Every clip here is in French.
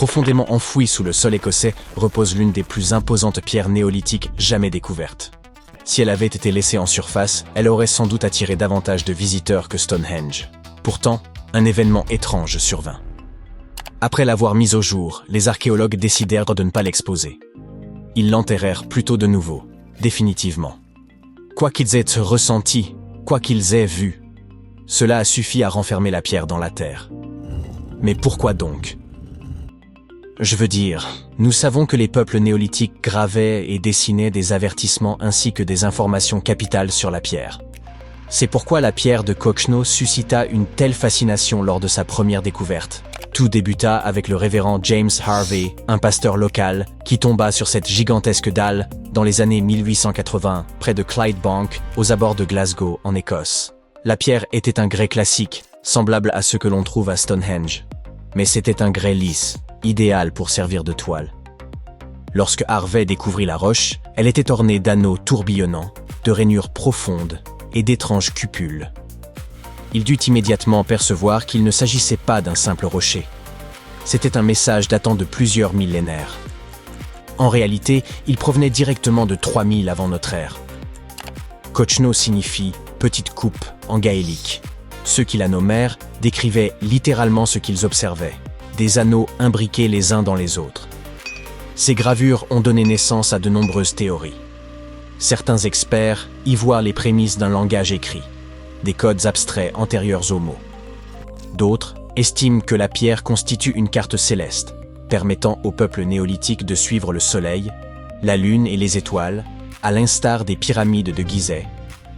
Profondément enfouie sous le sol écossais repose l'une des plus imposantes pierres néolithiques jamais découvertes. Si elle avait été laissée en surface, elle aurait sans doute attiré davantage de visiteurs que Stonehenge. Pourtant, un événement étrange survint. Après l'avoir mise au jour, les archéologues décidèrent de ne pas l'exposer. Ils l'enterrèrent plutôt de nouveau, définitivement. Quoi qu'ils aient ressenti, quoi qu'ils aient vu, cela a suffi à renfermer la pierre dans la terre. Mais pourquoi donc ? Je veux dire, nous savons que les peuples néolithiques gravaient et dessinaient des avertissements ainsi que des informations capitales sur la pierre. C'est pourquoi la pierre de Cochno suscita une telle fascination lors de sa première découverte. Tout débuta avec le révérend James Harvey, un pasteur local, qui tomba sur cette gigantesque dalle dans les années 1880, près de Clydebank, aux abords de Glasgow, en Écosse. La pierre était un grès classique, semblable à ceux que l'on trouve à Stonehenge. Mais c'était un grès lisse, idéal pour servir de toile. Lorsque Harvey découvrit la roche, elle était ornée d'anneaux tourbillonnants, de rainures profondes et d'étranges cupules. Il dut immédiatement percevoir qu'il ne s'agissait pas d'un simple rocher. C'était un message datant de plusieurs millénaires. En réalité, il provenait directement de 3000 avant notre ère. Cochno signifie « petite coupe » en gaélique. Ceux qui la nommèrent décrivaient littéralement ce qu'ils observaient, des anneaux imbriqués les uns dans les autres. Ces gravures ont donné naissance à de nombreuses théories. Certains experts y voient les prémices d'un langage écrit, des codes abstraits antérieurs aux mots. D'autres estiment que la pierre constitue une carte céleste, permettant au peuple néolithique de suivre le soleil, la lune et les étoiles, à l'instar des pyramides de Gizeh,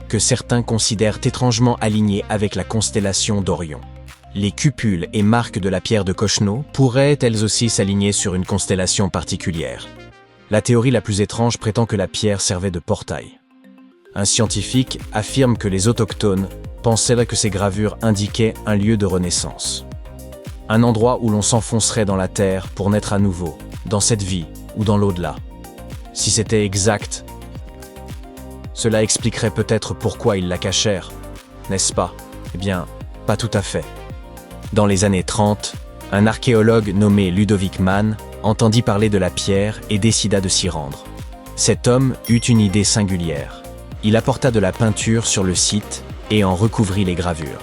que certains considèrent étrangement alignées avec la constellation d'Orion. Les cupules et marques de la pierre de Cochno pourraient elles aussi s'aligner sur une constellation particulière. La théorie la plus étrange prétend que la pierre servait de portail. Un scientifique affirme que les autochtones pensaient que ces gravures indiquaient un lieu de renaissance. Un endroit où l'on s'enfoncerait dans la terre pour naître à nouveau, dans cette vie ou dans l'au-delà. Si c'était exact, cela expliquerait peut-être pourquoi ils la cachèrent, n'est-ce pas ? Eh bien, pas tout à fait. Dans les années 30, un archéologue nommé Ludovic Mann entendit parler de la pierre et décida de s'y rendre. Cet homme eut une idée singulière. Il apporta de la peinture sur le site et en recouvrit les gravures.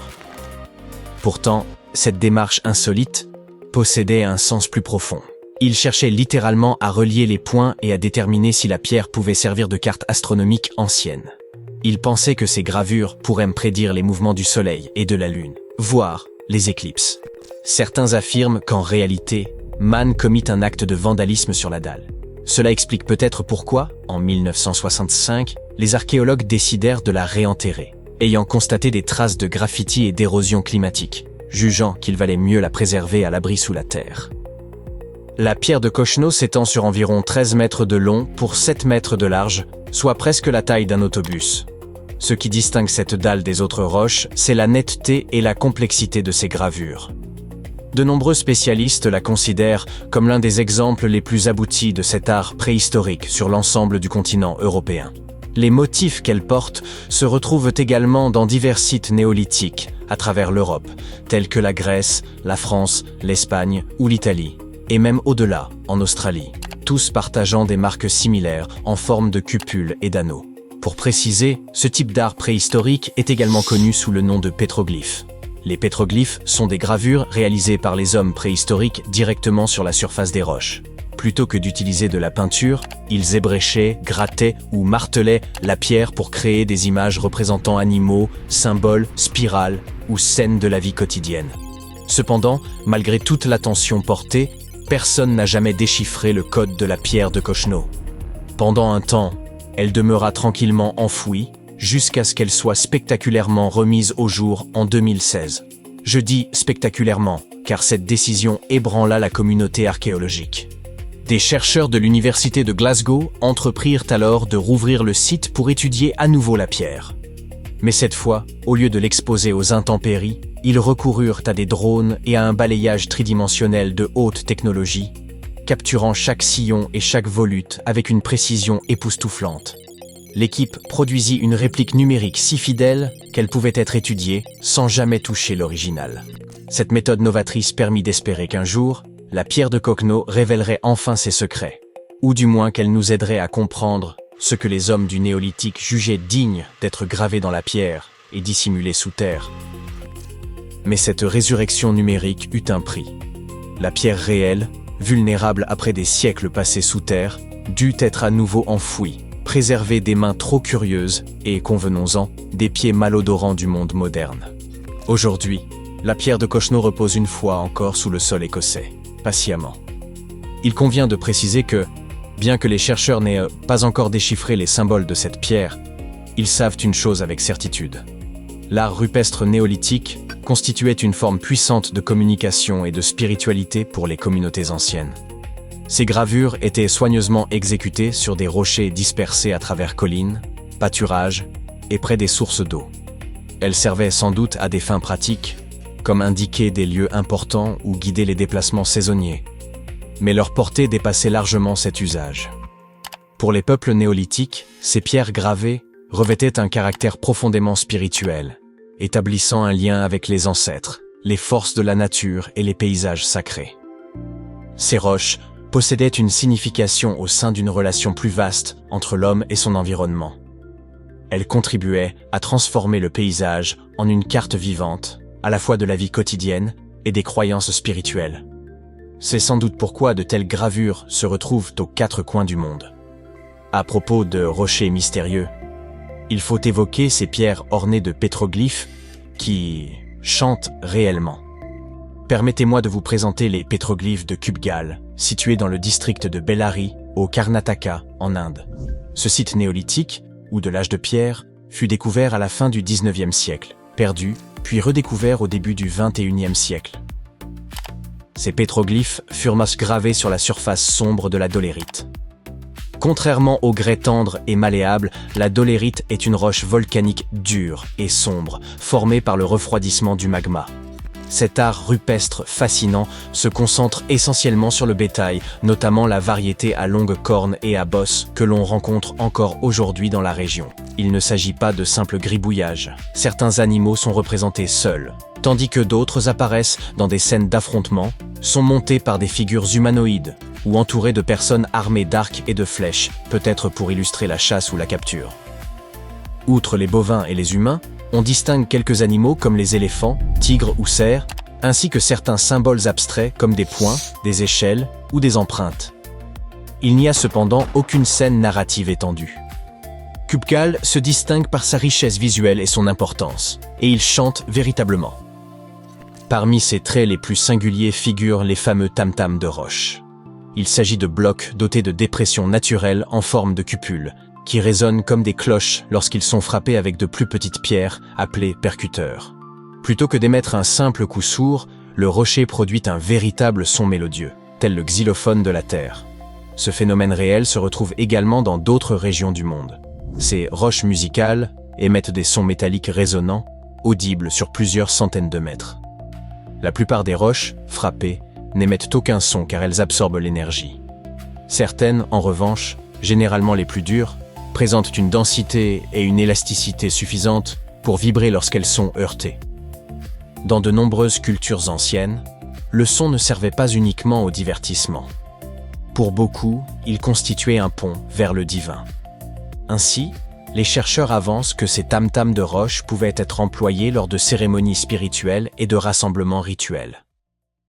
Pourtant, cette démarche insolite possédait un sens plus profond. Il cherchait littéralement à relier les points et à déterminer si la pierre pouvait servir de carte astronomique ancienne. Il pensait que ces gravures pourraient prédire les mouvements du soleil et de la lune, voire les éclipses. Certains affirment qu'en réalité, Mann commit un acte de vandalisme sur la dalle. Cela explique peut-être pourquoi, en 1965, les archéologues décidèrent de la réenterrer, ayant constaté des traces de graffiti et d'érosion climatique, jugeant qu'il valait mieux la préserver à l'abri sous la terre. La pierre de Cochno s'étend sur environ 13 mètres de long pour 7 mètres de large, soit presque la taille d'un autobus. Ce qui distingue cette dalle des autres roches, c'est la netteté et la complexité de ses gravures. De nombreux spécialistes la considèrent comme l'un des exemples les plus aboutis de cet art préhistorique sur l'ensemble du continent européen. Les motifs qu'elle porte se retrouvent également dans divers sites néolithiques à travers l'Europe, tels que la Grèce, la France, l'Espagne ou l'Italie, et même au-delà, en Australie, tous partageant des marques similaires en forme de cupules et d'anneaux. Pour préciser, ce type d'art préhistorique est également connu sous le nom de pétroglyphes. Les pétroglyphes sont des gravures réalisées par les hommes préhistoriques directement sur la surface des roches. Plutôt que d'utiliser de la peinture, ils ébréchaient, grattaient ou martelaient la pierre pour créer des images représentant animaux, symboles, spirales ou scènes de la vie quotidienne. Cependant, malgré toute l'attention portée, personne n'a jamais déchiffré le code de la pierre de Cochno. Pendant un temps, elle demeura tranquillement enfouie, jusqu'à ce qu'elle soit spectaculairement remise au jour en 2016. Je dis spectaculairement, car cette décision ébranla la communauté archéologique. Des chercheurs de l'université de Glasgow entreprirent alors de rouvrir le site pour étudier à nouveau la pierre. Mais cette fois, au lieu de l'exposer aux intempéries, ils recoururent à des drones et à un balayage tridimensionnel de haute technologie, capturant chaque sillon et chaque volute avec une précision époustouflante. L'équipe produisit une réplique numérique si fidèle qu'elle pouvait être étudiée sans jamais toucher l'original. Cette méthode novatrice permit d'espérer qu'un jour, la pierre de Kokno révélerait enfin ses secrets, ou du moins qu'elle nous aiderait à comprendre ce que les hommes du néolithique jugeaient digne d'être gravé dans la pierre et dissimulé sous terre. Mais cette résurrection numérique eut un prix. La pierre réelle, vulnérable après des siècles passés sous terre, dut être à nouveau enfouie, préservée des mains trop curieuses et, convenons-en, des pieds malodorants du monde moderne. Aujourd'hui, la pierre de Kokno repose une fois encore sous le sol écossais, patiemment. Il convient de préciser que, bien que les chercheurs n'aient pas encore déchiffré les symboles de cette pierre, ils savent une chose avec certitude. L'art rupestre néolithique constituait une forme puissante de communication et de spiritualité pour les communautés anciennes. Ces gravures étaient soigneusement exécutées sur des rochers dispersés à travers collines, pâturages et près des sources d'eau. Elles servaient sans doute à des fins pratiques, comme indiquer des lieux importants ou guider les déplacements saisonniers. Mais leur portée dépassait largement cet usage. Pour les peuples néolithiques, ces pierres gravées revêtaient un caractère profondément spirituel, établissant un lien avec les ancêtres, les forces de la nature et les paysages sacrés. Ces roches possédaient une signification au sein d'une relation plus vaste entre l'homme et son environnement. Elles contribuaient à transformer le paysage en une carte vivante, à la fois de la vie quotidienne et des croyances spirituelles. C'est sans doute pourquoi de telles gravures se retrouvent aux quatre coins du monde. À propos de rochers mystérieux, il faut évoquer ces pierres ornées de pétroglyphes qui chantent réellement. Permettez-moi de vous présenter les pétroglyphes de Kubgal, situés dans le district de Bellary, au Karnataka, en Inde. Ce site néolithique, ou de l'âge de pierre, fut découvert à la fin du XIXe siècle, perdu, puis redécouvert au début du XXIe siècle. Ces pétroglyphes furent gravés sur la surface sombre de la dolérite. Contrairement au grès tendre et malléable, la dolérite est une roche volcanique dure et sombre, formée par le refroidissement du magma. Cet art rupestre fascinant se concentre essentiellement sur le bétail, notamment la variété à longues cornes et à bosses que l'on rencontre encore aujourd'hui dans la région. Il ne s'agit pas de simple gribouillage. Certains animaux sont représentés seuls, tandis que d'autres apparaissent dans des scènes d'affrontement, sont montés par des figures humanoïdes ou entourés de personnes armées d'arcs et de flèches, peut-être pour illustrer la chasse ou la capture. Outre les bovins et les humains, on distingue quelques animaux comme les éléphants, tigres ou cerfs, ainsi que certains symboles abstraits comme des points, des échelles ou des empreintes. Il n'y a cependant aucune scène narrative étendue. Kubgal se distingue par sa richesse visuelle et son importance, et il chante véritablement. Parmi ses traits les plus singuliers figurent les fameux tam-tams de roche. Il s'agit de blocs dotés de dépressions naturelles en forme de cupules, qui résonnent comme des cloches lorsqu'ils sont frappés avec de plus petites pierres, appelées percuteurs. Plutôt que d'émettre un simple coup sourd, le rocher produit un véritable son mélodieux, tel le xylophone de la Terre. Ce phénomène réel se retrouve également dans d'autres régions du monde. Ces roches musicales émettent des sons métalliques résonnants, audibles sur plusieurs centaines de mètres. La plupart des roches, frappées, n'émettent aucun son car elles absorbent l'énergie. Certaines, en revanche, généralement les plus dures, présentent une densité et une élasticité suffisantes pour vibrer lorsqu'elles sont heurtées. Dans de nombreuses cultures anciennes, le son ne servait pas uniquement au divertissement. Pour beaucoup, il constituait un pont vers le divin. Ainsi, les chercheurs avancent que ces tam-tams de roche pouvaient être employés lors de cérémonies spirituelles et de rassemblements rituels.